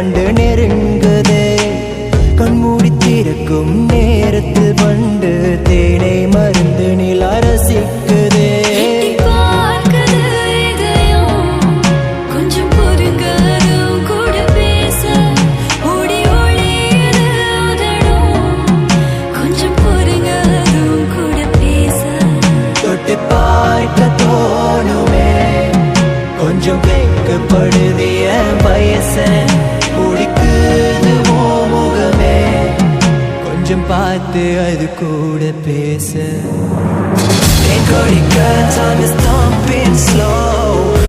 வந்து நெருங்குதே கண்மூடி திறக்கும் நேரத்தில் வந்து தேனை மருந்து நில ரசிக்குதே பார்க்க தோணுமே கொஞ்சம் வைக்கப்படுதிய வயச பிடிக்குது முகமே கொஞ்சம் பார்த்து அது கூட பேச கொடிக்க time is thumping slow